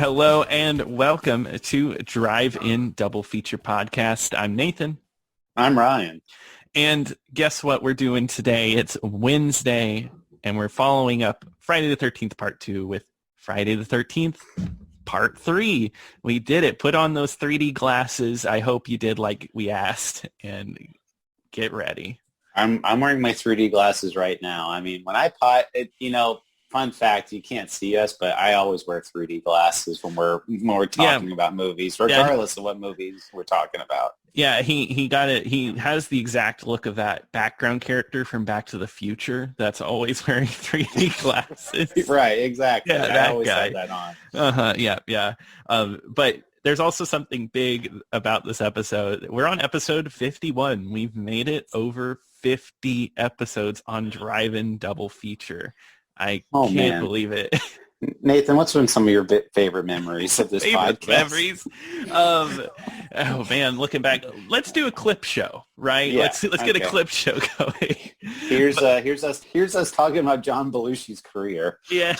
Hello and welcome to Drive-In Double Feature Podcast. I'm Nathan. I'm Ryan. And guess what we're doing today? It's Wednesday, and we're following up Friday the 13th Part 2 with Friday the 13th Part 3. We did it. Put on those 3D glasses. I hope you did like we asked, and get ready. I'm wearing my 3D glasses right now. I mean, when I fun fact, you can't see us, but I always wear 3D glasses when we're talking about movies, regardless of what movies we're talking about. Yeah, he got it. He has the exact look of that background character from Back to the Future that's always wearing 3D glasses. Right, exactly. Yeah, I always have that on. Yeah. But there's also something big about this episode. We're on episode 51. We've made it over 50 episodes on Drive-In Double Feature. I can't believe it. Nathan, what's been some of your favorite memories of this podcast? Memories? Oh man, looking back, let's do a clip show, right? Yeah, let's get a clip show going. Here's us talking about John Belushi's career. Yeah.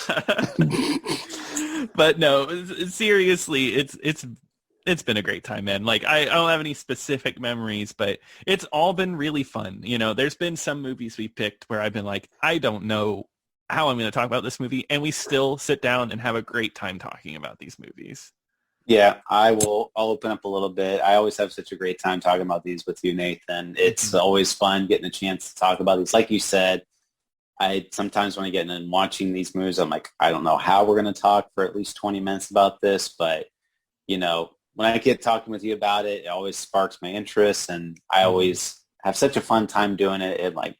But no, seriously, it's been a great time, man. Like I don't have any specific memories, but it's all been really fun. You know, there's been some movies we picked where I've been like, I don't know how I'm going to talk about this movie, and we still sit down and have a great time talking about these movies. Yeah, I'll open up a little bit. I always have such a great time talking about these with you, Nathan. It's always fun getting a chance to talk about these. Like you said, I sometimes when I get in and watching these movies, I'm like, I don't know how we're going to talk for at least 20 minutes about this, but you know, when I get talking with you about it, it always sparks my interest, and I always have such a fun time doing it. And like,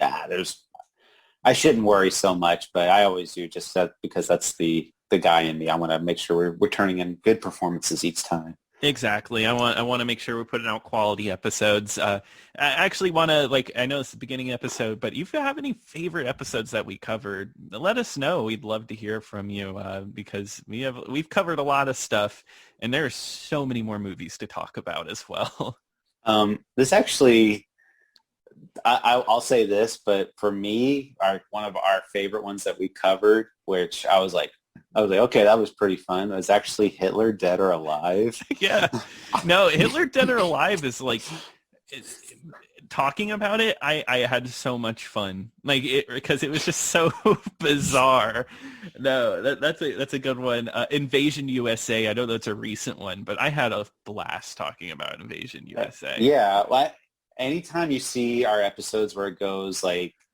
I shouldn't worry so much, but I always do just that because that's the guy in me. I want to make sure we're turning in good performances each time. Exactly. I want to make sure we're putting out quality episodes. I actually want to, I know it's the beginning episode, but if you have any favorite episodes that we covered, let us know. We'd love to hear from you because we've covered a lot of stuff, and there are so many more movies to talk about as well. This actually, I'll say this, but for me, one of our favorite ones that we covered, which I was like, okay, that was pretty fun. It was actually Hitler, Dead or Alive. Yeah. No, Hitler, Dead or Alive is talking about it. I had so much fun, because it was just so bizarre. No, that's a good one. Invasion USA. I know that's a recent one, but I had a blast talking about Invasion USA. Yeah. Anytime you see our episodes where it goes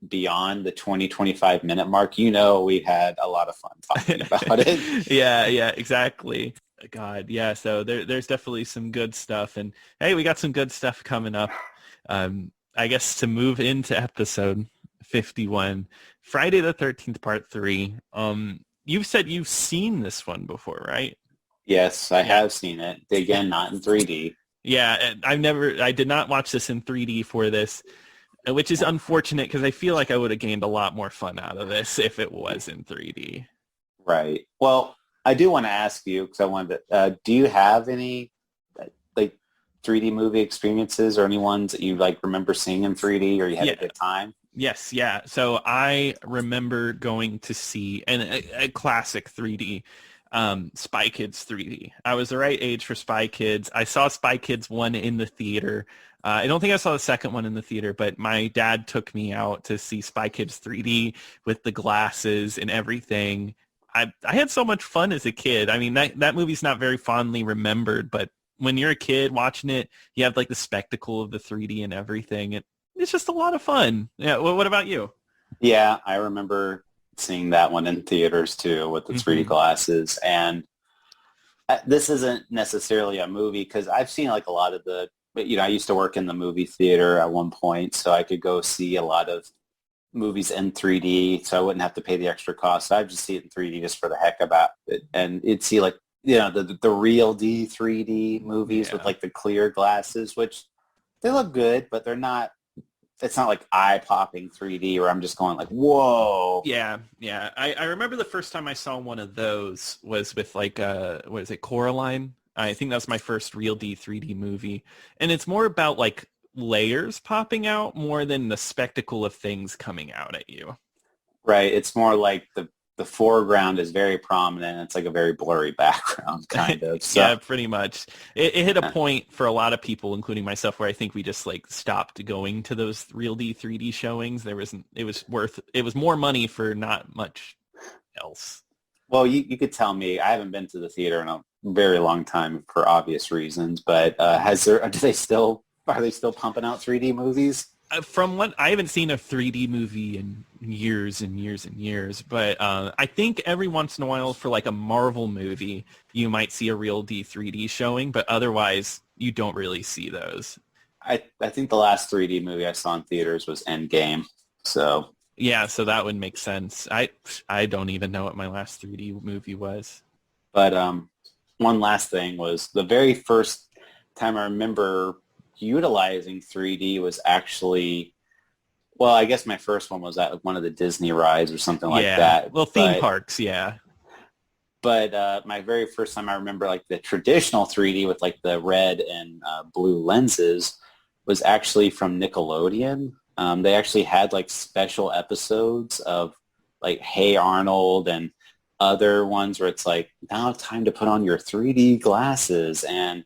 beyond the 25 minute mark, we had a lot of fun talking about it. Yeah, exactly. God, yeah. So there's definitely some good stuff, and hey, we got some good stuff coming up. I guess to move into episode 51, Friday the 13th, Part 3. You've said you've seen this one before, right? Yes, I have seen it. Again, not in 3D. Yeah, and I did not watch this in 3D for this, which is unfortunate because I feel like I would have gained a lot more fun out of this if it was in 3D. Right. Well, I do want to ask you, because I wanted to, do you have any 3D movie experiences or any ones that you remember seeing in 3D or you had a good time? Yes, yeah. So I remember going to see a classic 3D. Spy Kids 3D. I was the right age for Spy Kids. I saw Spy Kids 1 in the theater. I don't think I saw the second one in the theater, but my dad took me out to see Spy Kids 3D with the glasses and everything. I had so much fun as a kid. I mean, that movie's not very fondly remembered, but when you're a kid watching it, you have the spectacle of the 3D and everything. It's just a lot of fun. Yeah. Well, what about you? Yeah, I remember seeing that one in theaters too with the 3D glasses. And this isn't necessarily a movie because I've seen a lot of I used to work in the movie theater at one point, so I could go see a lot of movies in 3D, so I wouldn't have to pay the extra cost. So I'd just see it in 3D just for the heck about it. And it'd see the real 3D movies with the clear glasses, which they look good, but it's not eye-popping 3D where I'm just going whoa. Yeah. I remember the first time I saw one of those was with what is it, Coraline? I think that was my first real 3D movie. And it's more about layers popping out more than the spectacle of things coming out at you. Right. It's more like the foreground is very prominent. It's like a very blurry background, kind of. Yeah, So pretty much. It hit a point for a lot of people, including myself, where I think we just like stopped going to those real 3D showings. It was more money for not much else. well, you could tell me. I haven't been to the theater in a very long time for obvious reasons, but are they still pumping out 3D movies? From what I haven't seen a 3D movie in years and years and years, but I think every once in a while for like a Marvel movie, you might see a real 3D showing, but otherwise you don't really see those. I think the last 3D movie I saw in theaters was Endgame. So, Yeah, so that would make sense. I don't even know what my last 3D movie was. but one last thing was the very first time I remember utilizing 3D was actually, well, I guess my first one was at one of the Disney rides or something like Yeah, that. well, theme parks, yeah. But my very first time I remember like the traditional 3D with like the red and blue lenses was actually from Nickelodeon. They actually had like special episodes of like Hey Arnold and other ones where it's like, now time to put on your 3D glasses. And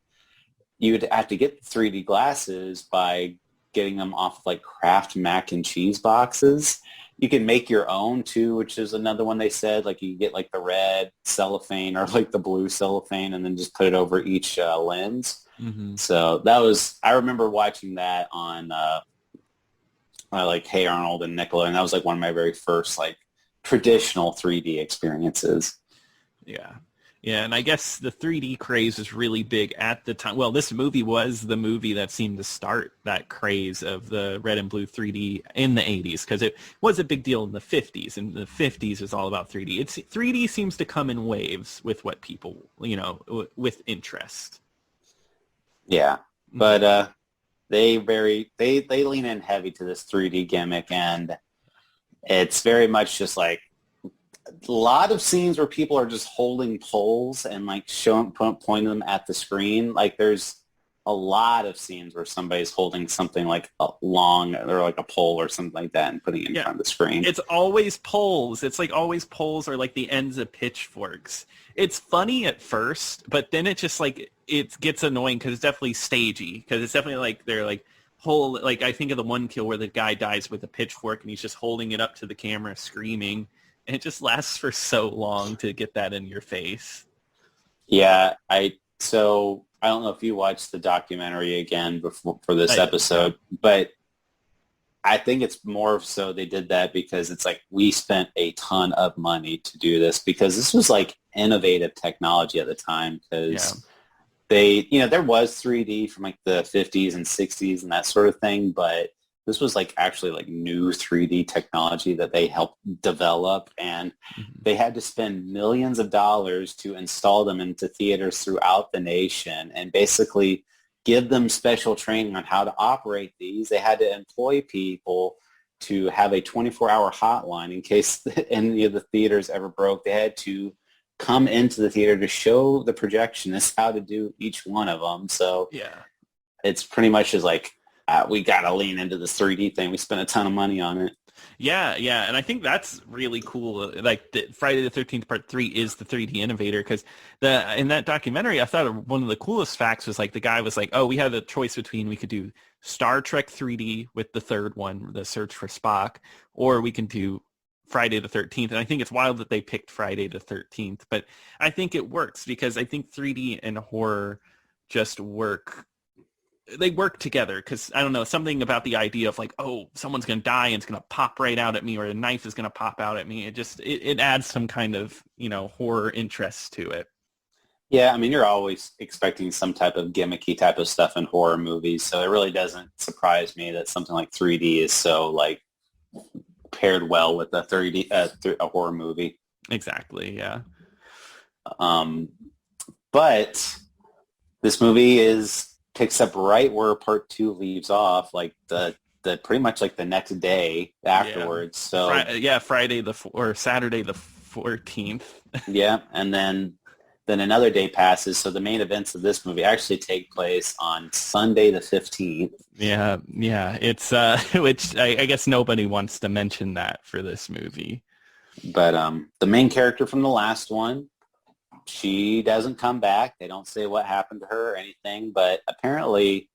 you'd have to get the 3D glasses by getting them off of like Kraft mac and cheese boxes. You can make your own too, which is another one they said. Like you get like the red cellophane or like the blue cellophane and then just put it over each lens. Hmm. So I remember watching that on like Hey Arnold and Nickelodeon. That was like one of my very first like traditional 3D experiences. Yeah. Yeah, and I guess the 3D craze was really big at the time. Well, this movie was the movie that seemed to start that craze of the red and blue 3D in the 80s because it was a big deal in the 50s. And the 50s is all about 3D. 3D seems to come in waves with what people, with interest. Yeah, but they lean in heavy to this 3D gimmick, and it's very much just like a lot of scenes where people are just holding poles and like pointing them at the screen. Like there's a lot of scenes where somebody's holding something like a long or like a pole or something like that and putting it in front of the screen. It's always poles. It's like always poles or like the ends of pitchforks. It's funny at first, but then it just like it gets annoying because it's definitely stagey. Because it's definitely like they're like like I think of the one kill where the guy dies with a pitchfork and he's just holding it up to the camera screaming. And it just lasts for so long to get that in your face. Yeah, so I don't know if you watched the documentary again for this episode, but I think it's more so they did that because it's like we spent a ton of money to do this because this was like innovative technology at the time because there was 3D from like the 50s and 60s and that sort of thing, but this was like actually like new 3D technology that they helped develop, and they had to spend millions of dollars to install them into theaters throughout the nation and basically give them special training on how to operate these. They had to employ people to have a 24-hour hotline in case any of the theaters ever broke. They had to come into the theater to show the projectionists how to do each one of them. So it's pretty much just like, we got to lean into this 3D thing. We spent a ton of money on it. Yeah, and I think that's really cool. Like Friday the 13th Part 3 is the 3D innovator because in that documentary, I thought one of the coolest facts was like the guy was like, oh, we had a choice between we could do Star Trek 3D with the third one, The Search for Spock, or we can do Friday the 13th. And I think it's wild that they picked Friday the 13th, but I think it works because I think 3D and horror just work. They work together because I don't know, something about the idea of like, oh, someone's going to die and it's going to pop right out at me or a knife is going to pop out at me. It adds some kind of, horror interest to it. Yeah. I mean, you're always expecting some type of gimmicky type of stuff in horror movies. So it really doesn't surprise me that something like 3D is so like paired well with a 3D, a horror movie. Exactly. Yeah. But this movie picks up right where part 2 leaves off, like the pretty much like the next day afterwards. So Friday or Saturday the 14th. Yeah, and then another day passes. So the main events of this movie actually take place on Sunday the 15th. Yeah. It's which I guess nobody wants to mention that for this movie. But the main character from the last one, she doesn't come back. They don't say what happened to her or anything. But apparently,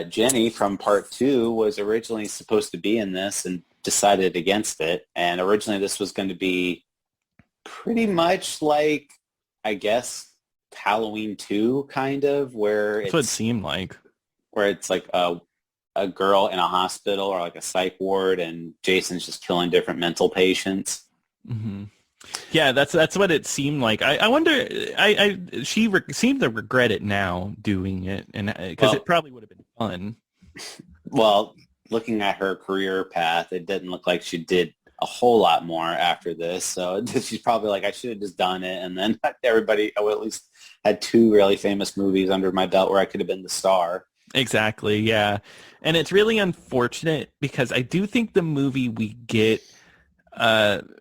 Jenny from part two was originally supposed to be in this and decided against it. And originally, this was going to be pretty much like, I guess, Halloween 2 kind of, That's what it seemed like. where it's like a girl in a hospital or like a psych ward, and Jason's just killing different mental patients. Hmm. Yeah, that's what it seemed like. I wonder. Seemed to regret it now doing it, and because it Well, probably would have been fun. well, looking at her career path, it didn't look like she did a whole lot more after this. So she's probably like, I should have just done it, and then everybody, I would at least had two really famous movies under my belt where I could have been the star. Exactly. Yeah, and it's really unfortunate because I do think the movie we get,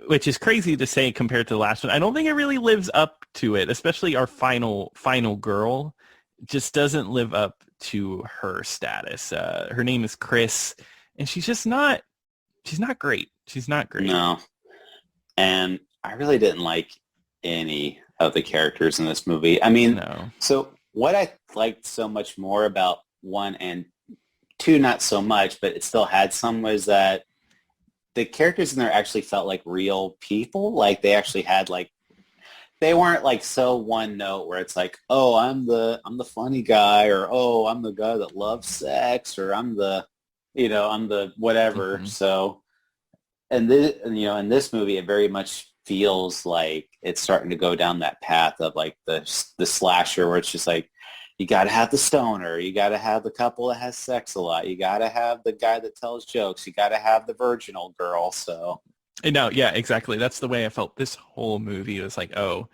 which is crazy to say compared to the last one, I don't think it really lives up to it. Especially our final girl, just doesn't live up to her status. Her name is Chris, and she's just not. She's not great. She's not great. No. And I really didn't like any of the characters in this movie. I mean, No. so what I liked so much more about one and two, not so much, but it still had some, was that the characters in there actually felt like real people. Like they actually had like, they weren't like so one note where it's like, oh, I'm the funny guy, or oh, I'm the guy that loves sex, or I'm the, I'm the whatever. Hmm. So, and this, in this movie, it very much feels like it's starting to go down that path of like the slasher, where it's just like, you got to have the stoner, you got to have the couple that has sex a lot, you got to have the guy that tells jokes, you got to have the virginal girl. So No, yeah, exactly. That's the way I felt this whole movie. It was like, oh,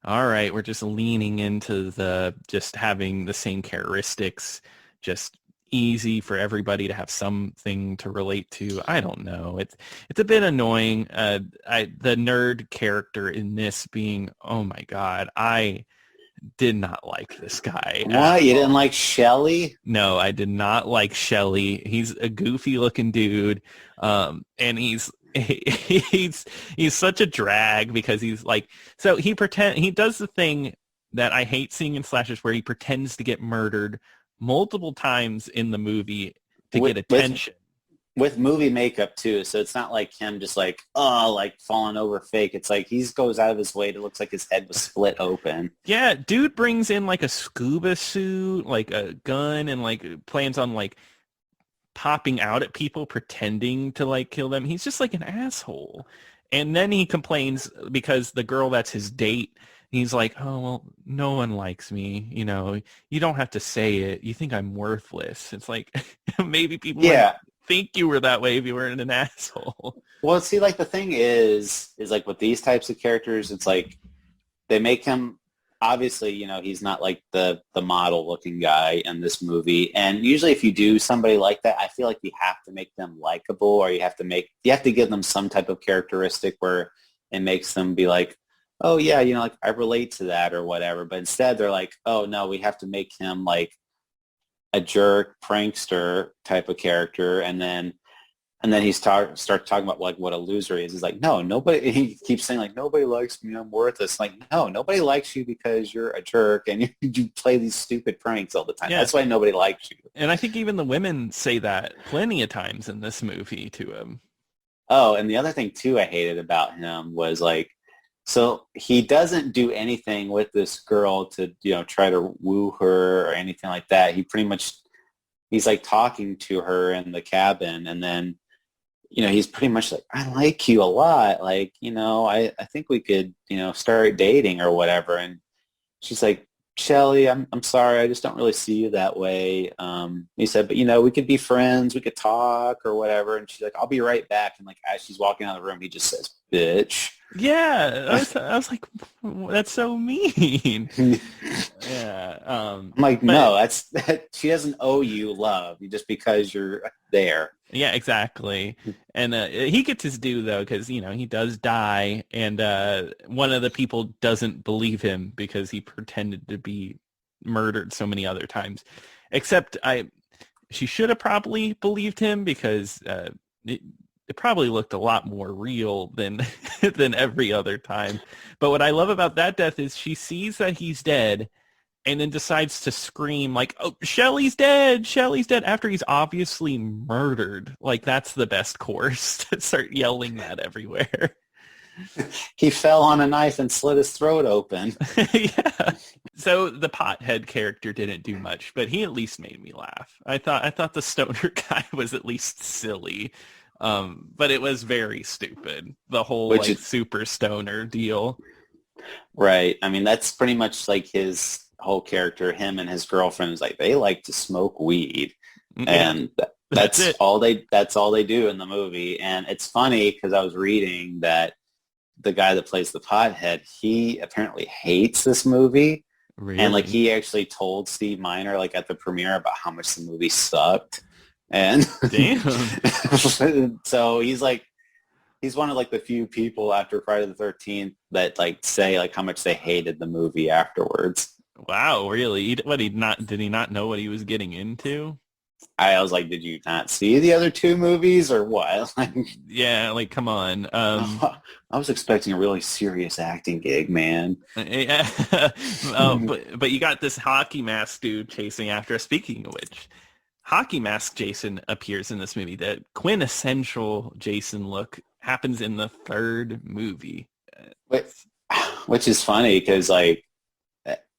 all right, we're just leaning into the just having the same characteristics, just easy for everybody to have something to relate to. I don't know. It's a bit annoying. The nerd character in this being, oh my God, I did not like this guy at what? You didn't all. like Shelley? No, I did not like Shelly. He's a goofy looking dude. And he's such a drag because he's like, so he does the thing that I hate seeing in slashers where he pretends to get murdered multiple times in the movie to with get with attention. with movie makeup too, so it's not like him just like, oh, like falling over fake. It's like he goes out of his way to looks like his head was split open. Yeah, dude brings in like a scuba suit, like a gun, and like plans on like popping out at people pretending to like kill them. He's just like an asshole. And then he complains because the girl that's his date, he's like, oh, well, no one likes me. You don't have to say it. You think I'm worthless. It's like, maybe people might Yeah. think you were that way if you weren't an asshole. Well, see, like the thing is like with these types of characters, it's like they make him, obviously, he's not like the model looking guy in this movie. And usually if you do somebody like that, I feel like you have to make them likable, or you have to give them some type of characteristic where it makes them be like, oh yeah, like I relate to that or whatever. But instead they're like, oh no, we have to make him like a jerk prankster type of character. And then he starts talking about like what a loser he is. He's like, no, nobody. He keeps saying like, nobody likes me. I'm worthless. Like, no, nobody likes you because you're a jerk and you play these stupid pranks all the time. Yeah. That's why nobody likes you. And I think even the women say that plenty of times in this movie to him. Oh, and the other thing too I hated about him was like, so he doesn't do anything with this girl to, try to woo her or anything like that. He pretty much, he's like talking to her in the cabin, and then he's pretty much like, I like you a lot. Like, I think we could, start dating or whatever. And she's like, Shelly, I'm sorry. I just don't really see you that way. He said, but, we could be friends. We could talk or whatever. And she's like, I'll be right back. And like, as she's walking out of the room, he just says, bitch. Yeah, I was like, that's so mean. Yeah. I'm like, But no, she doesn't owe you love just because you're there. yeah, exactly. And he gets his due though, because he does die, and one of the people doesn't believe him because he pretended to be murdered so many other times. Except she should have probably believed him because it probably looked a lot more real than than every other time. But what I love about that death is she sees that he's dead and then decides to scream like, "Oh, Shelly's dead! Shelly's dead!" after he's obviously murdered. Like, that's the best course, to start yelling that everywhere. He fell on a knife and slit his throat open. Yeah. So the pothead character didn't do much, but he at least made me laugh. I thought the stoner guy was at least silly. But it was very stupid. The whole Which like is super stoner deal. right. I mean, that's pretty much like his whole character. Him and his girlfriend is like they like to smoke weed, Yeah, and that's it. that's all they do in the movie. And it's funny because I was reading that the guy that plays the pothead, he apparently hates this movie. And like Really? he actually told Steve Miner like at the premiere about how much the movie sucked. And Damn. so he's one of like the few people after Friday the 13th that like say like how much they hated the movie afterwards. Wow, really? Did he not know what he was getting into? I was like, did you not see the other two movies or what? Like, Yeah, like come on. I was expecting a really serious acting gig, man. Yeah. But you got this hockey mask dude chasing after us. Speaking of which, hockey mask Jason appears in this movie. The quintessential Jason look happens in the third movie. Which, which is funny because like,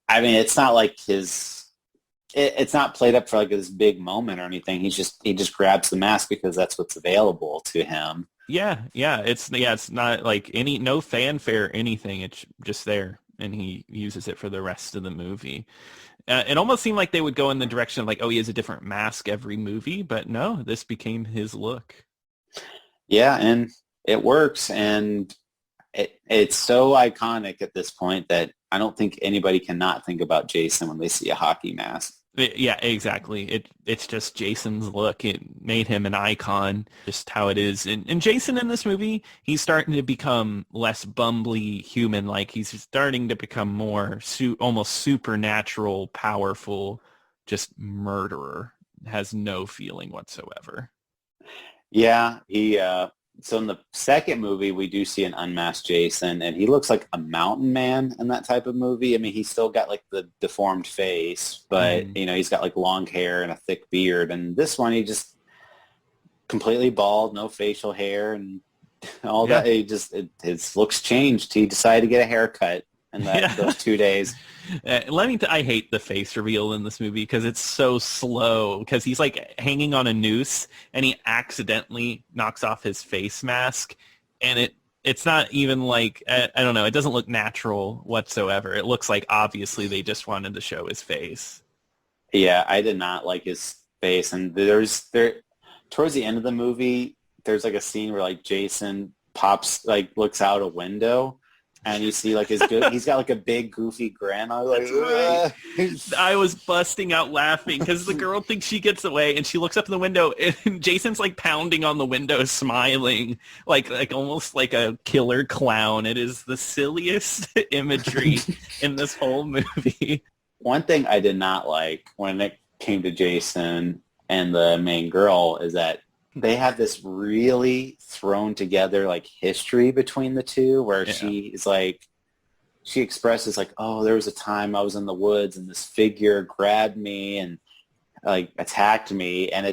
I mean, it's not like it's not played up for like this big moment or anything. He just grabs the mask because that's what's available to him. Yeah. It's not like no fanfare or anything. It's just there, and he uses it for the rest of the movie. It almost seemed like they would go in the direction of like, oh, he has a different mask every movie, but no, this became his look. Yeah, and it works, and it's so iconic at this point that I don't think anybody cannot think about Jason when they see a hockey mask. Yeah, exactly. It's just Jason's look. It made him an icon, just how it is. And Jason in this movie, he's starting to become less bumbly human. Like he's starting to become more almost supernatural, powerful, just murderer. Has no feeling whatsoever. Yeah, he so in the second movie we do see an unmasked Jason and he looks like a mountain man in that type of movie. I mean, he's still got like the deformed face, but Mhm. you know, he's got like long hair and a thick beard. And this one he just completely bald, no facial hair and all Yeah. that. His looks changed. He decided to get a haircut in Yeah. those 2 days. I hate the face reveal in this movie because it's so slow because he's like hanging on a noose and he accidentally knocks off his face mask and it's not even like, I don't know, it doesn't look natural whatsoever. It looks like obviously they just wanted to show his face. Yeah, I did not like his face. And towards the end of the movie, there's like a scene where like Jason pops, like looks out a window and you see like he's got like a big goofy grin. I was like, That's right. "Ugh." I was busting out laughing because the girl thinks she gets away and she looks up in the window and Jason's like pounding on the window smiling like almost like a killer clown. It is the silliest imagery in this whole movie. One thing I did not like when it came to Jason and the main girl is that they have this really thrown together like history between the two where Yeah. she expresses like, oh, there was a time I was in the woods and this figure grabbed me and like attacked me. And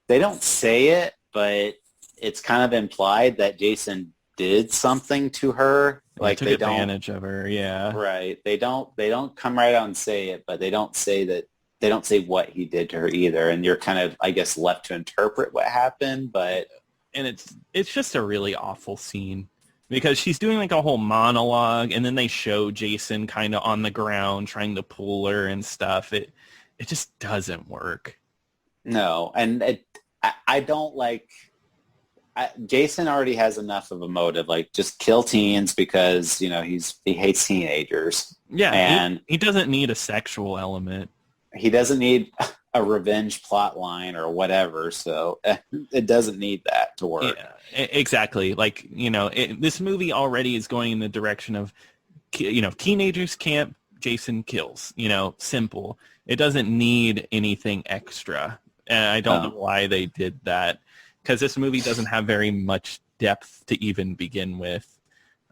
they don't say it, but it's kind of implied that Jason did something to her. Yeah, Like took they don't, advantage of her. Yeah. right. They don't come right out and say it, but they don't say what he did to her either. And you're kind of, I guess, left to interpret what happened, but And it's just a really awful scene because she's doing like a whole monologue and then they show Jason kind of on the ground trying to pull her and stuff. It just doesn't work. no. And I don't like, Jason already has enough of a motive, like just kill teens because, you know, he hates teenagers Yeah, and he doesn't need a sexual element. he doesn't need a revenge plot line or whatever. So it doesn't need that to work. Yeah, exactly. Like, you know, this movie already is going in the direction of, you know, teenagers camp, Jason kills, you know, simple. It doesn't need anything extra. And I don't know why they did that. because this movie doesn't have very much depth to even begin with.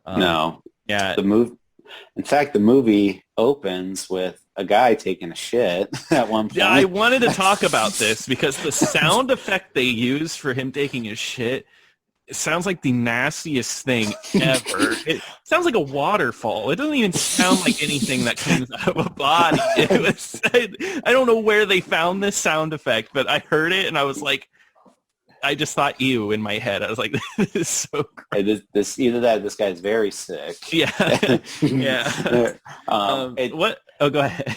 No. Yeah. In fact, the movie opens with a guy taking a shit at one point. Yeah, I wanted to talk about this because the sound effect they use for him taking his shit, it sounds like the nastiest thing ever. It sounds like a waterfall. It doesn't even sound like anything that comes out of a body. I don't know where they found this sound effect, but I heard it and I was like, I just thought ew in my head. I was like, this is so gross. Either that or this guy's very sick. Yeah. Yeah. What? Oh, go ahead.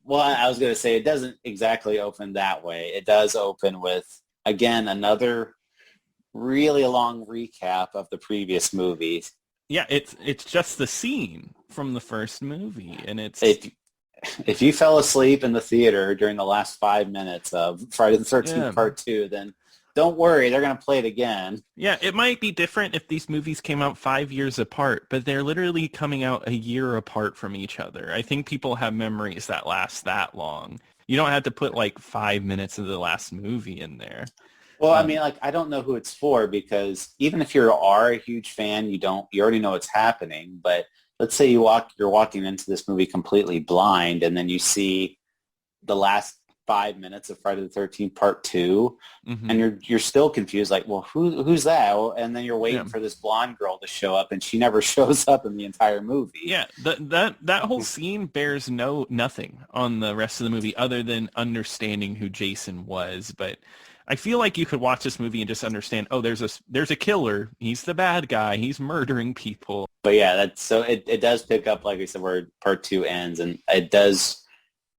Well, I was going to say it doesn't exactly open that way. It does open with, again, another really long recap of the previous movies. Yeah, it's just the scene from the first movie, and it's if you fell asleep in the theater during the last 5 minutes of Friday the 13th Part 2, then don't worry, they're going to play it again. Yeah, it might be different if these movies came out 5 years apart, but they're literally coming out a year apart from each other. I think people have memories that last that long. You don't have to put like 5 minutes of the last movie in there. Well, I mean, like, I don't know who it's for, because even if you are a huge fan, you already know what's happening. But let's say you're walking into this movie completely blind, and then you see the last 5 minutes of Friday the 13th Part 2, and you're still confused, like, well, who's that? And then you're waiting for this blonde girl to show up, and she never shows up in the entire movie. Yeah, that whole scene bears nothing on the rest of the movie other than understanding who Jason was. But I feel like you could watch this movie and just understand, oh, there's a killer. He's the bad guy. He's murdering people. But yeah, it does pick up, like I said, where Part 2 ends, and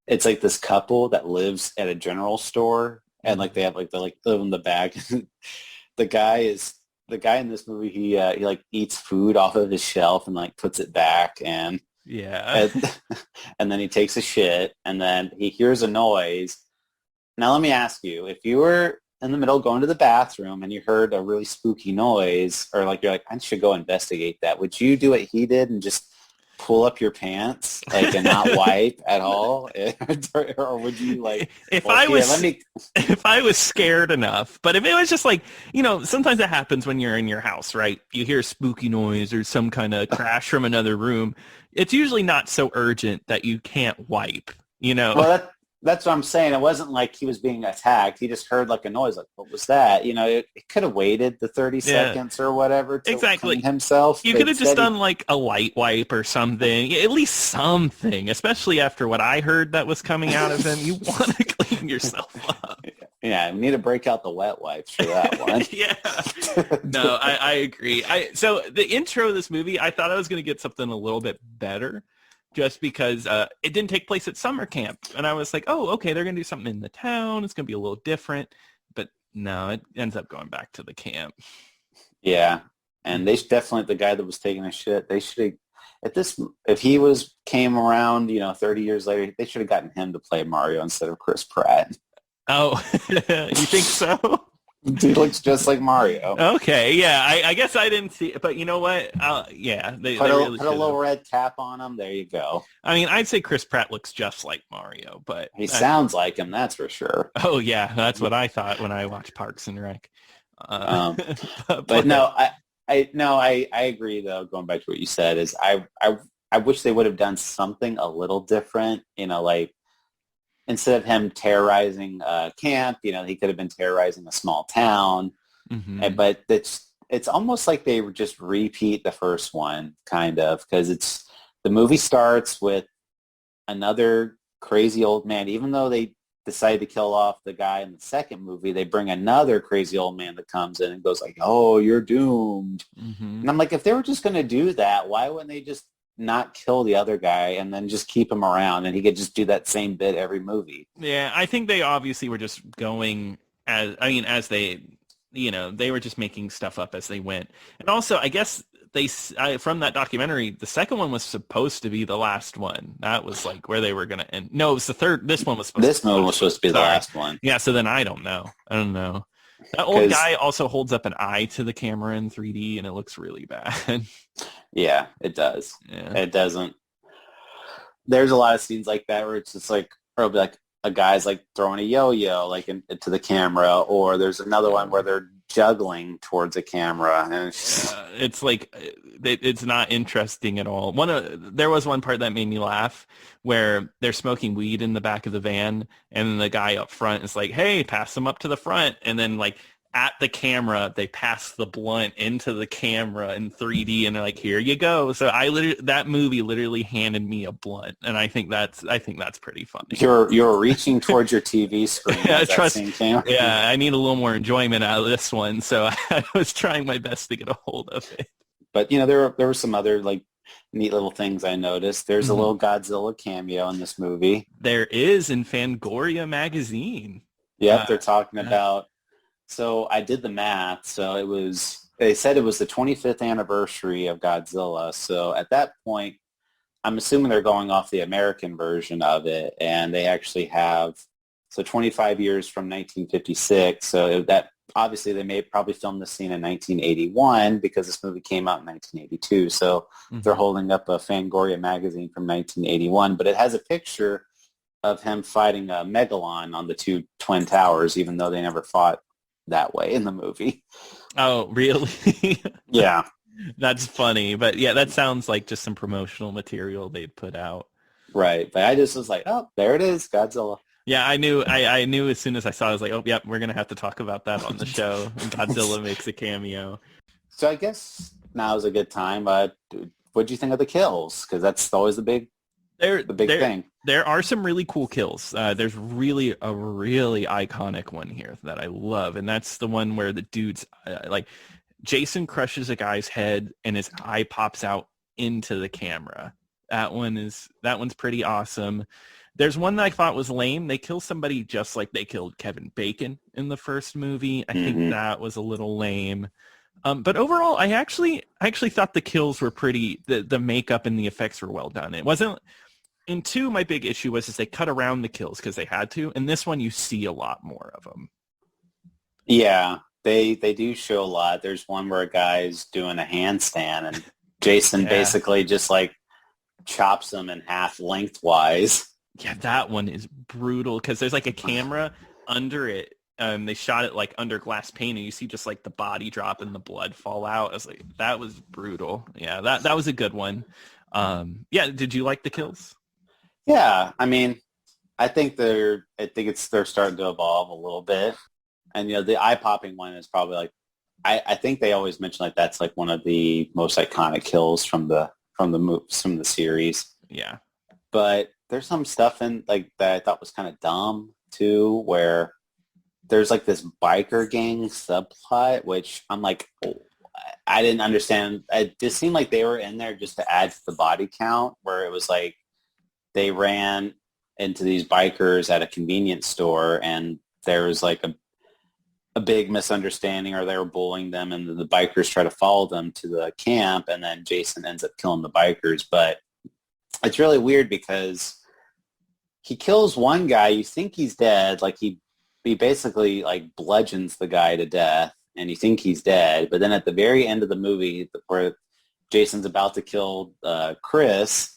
it's like this couple that lives at a general store, and like they live in the back. The guy in this movie, he like eats food off of his shelf and like puts it back, and and then he takes a shit, and then he hears a noise. Now let me ask you, if you were in the middle going to the bathroom and you heard a really spooky noise, or like you're like, I should go investigate that, would you do what he did and just pull up your pants, like, and not wipe at all? Or would you like, if I was scared enough? But if it was just like, sometimes that happens when you're in your house, right? You hear a spooky noise or some kind of crash from another room. It's usually not so urgent that you can't wipe, Well, that's what I'm saying. It wasn't like he was being attacked. He just heard like a noise. Like, what was that? It could have waited the 30 seconds or whatever to clean himself. You could have just done like a light wipe or something. At least something, especially after what I heard that was coming out of him. You want to clean yourself up. Yeah, we need to break out the wet wipes for that one. Yeah. No, I agree. So the intro of this movie, I thought I was going to get something a little bit better, just because it didn't take place at summer camp. And I was like, oh, okay, they're going to do something in the town. It's going to be a little different. But no, it ends up going back to the camp. Yeah. And they definitely, the guy that was taking a shit, they should have, if he came around, 30 years later, they should have gotten him to play Mario instead of Chris Pratt. Oh, you think so? He looks just like Mario. Okay, yeah. I guess I didn't see it, but you know what? Yeah, they put really a little red cap on him. There you go. I mean, I'd say Chris Pratt looks just like Mario, but he sounds like him. That's for sure. Oh yeah, that's what I thought when I watched Parks and Rec. But no, I agree though. Going back to what you said, is I wish they would have done something a little different. Like, instead of him terrorizing camp, he could have been terrorizing a small town. But it's almost like they just repeat the first one, kind of, because the movie starts with another crazy old man. Even though they decide to kill off the guy in the second movie, they bring another crazy old man that comes in and goes like, oh, you're doomed. And I'm like, if they were just going to do that, why wouldn't they just not kill the other guy and then just keep him around, and he could just do that same bit every movie? Yeah, I think they obviously were just going as they, they were just making stuff up as they went. And also, I guess from that documentary, the second one was supposed to be the last one. That was like where they were going to end. No, it was the third. This one was supposed to be the last one. Yeah, so then I don't know. That old guy also holds up an eye to the camera in 3D, and it looks really bad. Yeah, it does. Yeah. It doesn't. There's a lot of scenes like that where it's just like, or it'll be like, a guy's like throwing a yo-yo like into the camera, or there's another one where they're juggling towards a camera, and It's like it's not interesting at all. There was one part that made me laugh where they're smoking weed in the back of the van, and then the guy up front is like, "Hey, pass them up to the front," and then like at the camera they pass the blunt into the camera in 3D, and they're like, "Here you go." So that movie literally handed me a blunt, and I think that's pretty funny. you're reaching towards your TV screen Yeah, as that scene came. yeah, I need a little more enjoyment out of this one, so I was trying my best to get a hold of it. But there were some other like neat little things I noticed. There's a little Godzilla cameo in this movie. There is in Fangoria magazine. Yep, they're talking about. So I did the math. So they said it was the 25th anniversary of Godzilla. So at that point, I'm assuming they're going off the American version of it, and they actually have, so 25 years from 1956. So that obviously they may probably film this scene in 1981 because this movie came out in 1982. So they're holding up a Fangoria magazine from 1981, but it has a picture of him fighting a Megalon on the two Twin Towers, even though they never fought that way in the movie. Oh, really? Yeah. That's funny. But yeah, that sounds like just some promotional material they'd put out. Right. But I just was like, oh, there it is, Godzilla. Yeah, I knew as soon as I saw it, I was like, oh, yep, we're going to have to talk about that on the show. Godzilla makes a cameo. So I guess now is a good time. What do you think of the kills? Because that's always the big thing. There are some really cool kills. There's really a really iconic one here that I love, and that's the one where the dude's like Jason crushes a guy's head and his eye pops out into the camera. That one's pretty awesome. There's one that I thought was lame. They kill somebody just like they killed Kevin Bacon in the first movie. I think that was a little lame. But overall, I actually thought the kills were pretty. The makeup and the effects were well done. It wasn't. In 2, my big issue was they cut around the kills because they had to. In this one, you see a lot more of them. Yeah, they do show a lot. There's one where a guy's doing a handstand and Jason basically just like chops him in half lengthwise. Yeah, that one is brutal because there's like a camera under it. They shot it like under glass pane, and you see just like the body drop and the blood fall out. I was like, that was brutal. Yeah, that was a good one. Yeah, did you like the kills? Yeah, I mean, I think they're starting to evolve a little bit, and the eye popping one is probably like, I think they always mention like that's like one of the most iconic kills from the series. Yeah, but there's some stuff in like that I thought was kind of dumb too, where there's like this biker gang subplot, which I'm like, I didn't understand. It just seemed like they were in there just to add to the body count, where it was like they ran into these bikers at a convenience store and there was like a big misunderstanding, or they were bullying them, and the bikers try to follow them to the camp, and then Jason ends up killing the bikers. But it's really weird because he kills one guy, you think he's dead, like he basically like bludgeons the guy to death and you think he's dead, but then at the very end of the movie where Jason's about to kill Chris,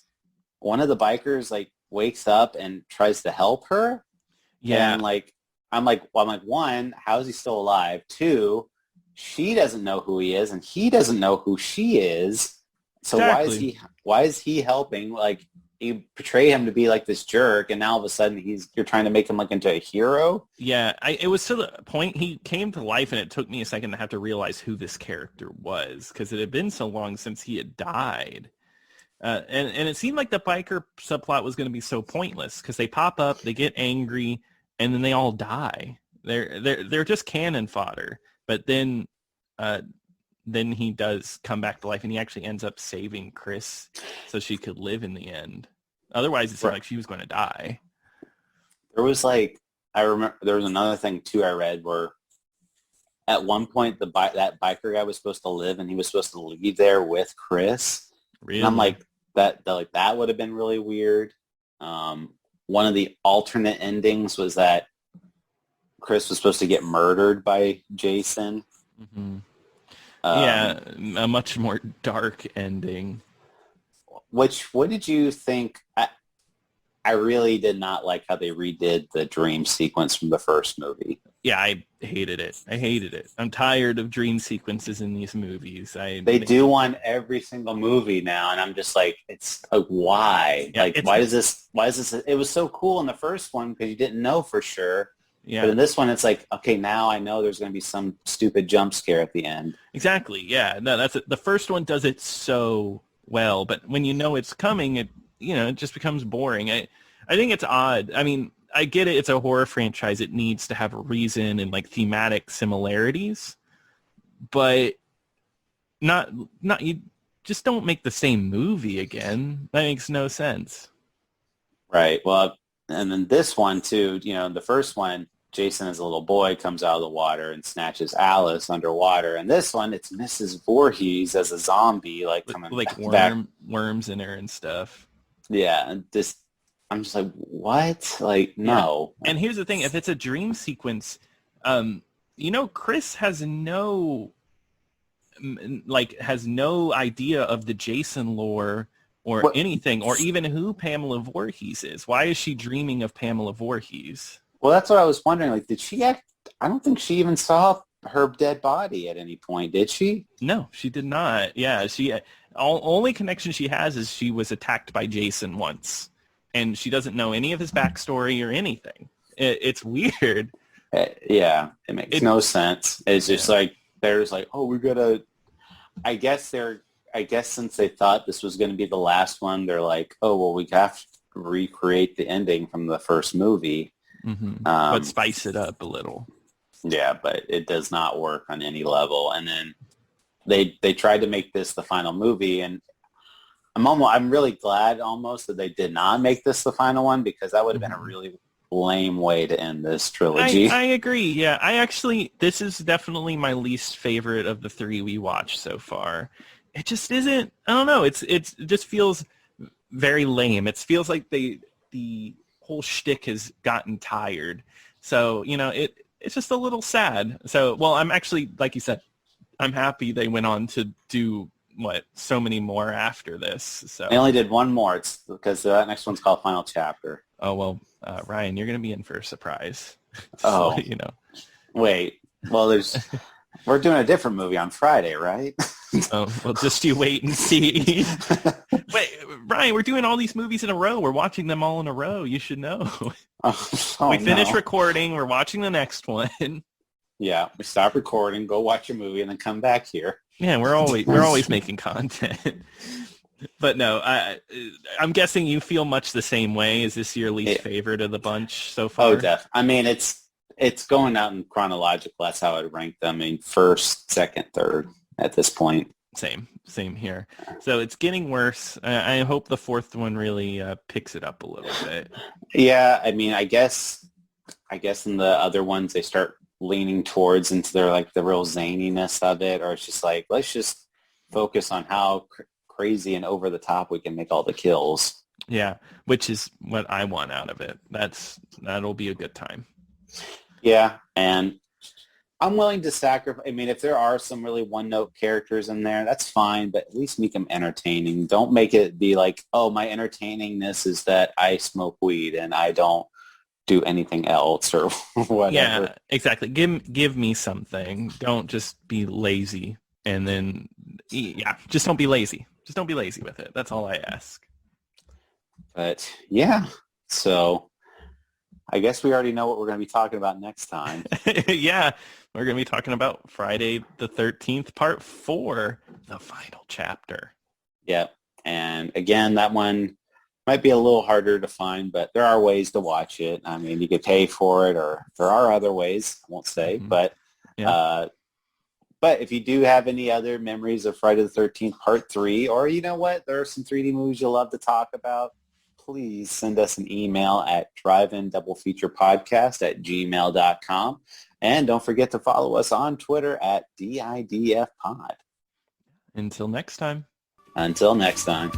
one of the bikers like wakes up and tries to help her. yeah. And like I'm like, one, how is he still alive? 2, she doesn't know who he is and he doesn't know who she is. So Exactly. why is he helping? Like, you portray him to be like this jerk, and now all of a sudden you're trying to make him like into a hero. Yeah, it was to the point he came to life, and it took me a second to have to realize who this character was because it had been so long since he had died. And it seemed like the biker subplot was going to be so pointless because they pop up, they get angry, and then they all die. They're just cannon fodder. But then he does come back to life, and he actually ends up saving Chris so she could live in the end. Otherwise, it seemed like she was going to die. There was like, I remember there was another thing too I read where at one point that biker guy was supposed to live, and he was supposed to leave there with Chris. Really? And I'm like, that would have been really weird. One of the alternate endings was that Chris was supposed to get murdered by Jason. Mm-hmm. Yeah, a much more dark ending. What did you think? I really did not like how they redid the dream sequence from the first movie. Yeah, I hated it. I hated it. I'm tired of dream sequences in these movies. They do one every single movie now, and I'm just like, it's like, why? Yeah, like, why is this? It was so cool in the first one because you didn't know for sure. Yeah. But in this one, it's like, okay, now I know there's going to be some stupid jump scare at the end. Exactly. Yeah. No, that's it. The first one does it so well, but when you know it's coming, it just becomes boring. I think it's odd. I mean, I get it. It's a horror franchise. It needs to have a reason and like thematic similarities, but not you just don't make the same movie again. That makes no sense. Right. Well, and then this one too, the first one, Jason as a little boy comes out of the water and snatches Alice underwater. And this one, it's Mrs. Voorhees as a zombie, like coming like back. worms in her and stuff. Yeah. And I'm just like, what? Like, no. Yeah. And here's the thing. If it's a dream sequence, Chris has no idea of the Jason lore or anything, or even who Pamela Voorhees is. Why is she dreaming of Pamela Voorhees? Well, that's what I was wondering. Like, did she act? I don't think she even saw her dead body at any point, did she? No, she did not. Yeah, only connection she has is she was attacked by Jason once, and she doesn't know any of his backstory or anything. It's weird. Yeah, it makes no sense. It's just like, there's like, oh, we gotta. I guess since they thought this was going to be the last one, they're like, oh, well, we have to recreate the ending from the first movie. Mm-hmm. But spice it up a little. Yeah, but it does not work on any level. And then they tried to make this the final movie, and I'm really glad almost that they did not make this the final one, because that would have been a really lame way to end this trilogy. I agree. Yeah, this is definitely my least favorite of the three we watched so far. It just isn't. I don't know. It just feels very lame. It feels like the whole shtick has gotten tired. So, it's just a little sad. So, well, I'm actually, like you said, I'm happy they went on to do so many more after this. So they only did one more. It's because that next one's called Final Chapter. Oh, well, Ryan, you're going to be in for a surprise. Oh, wait. Well, we're doing a different movie on Friday, right? Oh, well, just you wait and see. Wait, Ryan, we're doing all these movies in a row. We're watching them all in a row. You should know. We finished recording. We're watching the next one. Yeah, we stop recording, go watch a movie, and then come back here. Yeah, we're always making content. But no, I'm guessing you feel much the same way. Is this your least favorite of the bunch so far? Oh, definitely. I mean, it's going out in chronological. That's how I'd rank them. I mean, first, second, third at this point. Same here. So it's getting worse. I hope the fourth one really picks it up a little bit. Yeah, I mean, I guess in the other ones they start leaning towards into their like the real zaniness of it, or it's just like, let's just focus on how crazy and over the top we can make all the kills. Yeah, which is what I want out of it. That'll be a good time. Yeah, and I'm willing to sacrifice. I mean, if there are some really one-note characters in there, that's fine, but at least make them entertaining. Don't make it be like, oh, my entertainingness is that I smoke weed and I don't do anything else or whatever. Yeah, exactly. Give me something. Don't just be lazy. And then, just don't be lazy. Just don't be lazy with it. That's all I ask. But yeah, so I guess we already know what we're going to be talking about next time. Yeah, we're going to be talking about Friday the 13th, Part 4, the final chapter. Yep. And again, that one might be a little harder to find, but there are ways to watch it. I mean, you could pay for it, or there are other ways, I won't say. Mm-hmm. But if you do have any other memories of Friday the 13th, Part 3, or you know what, there are some 3D movies you'll love to talk about, please send us an email at drive-in-double-feature-podcast@gmail.com. And don't forget to follow us on Twitter at DIDFpod. Until next time. Until next time.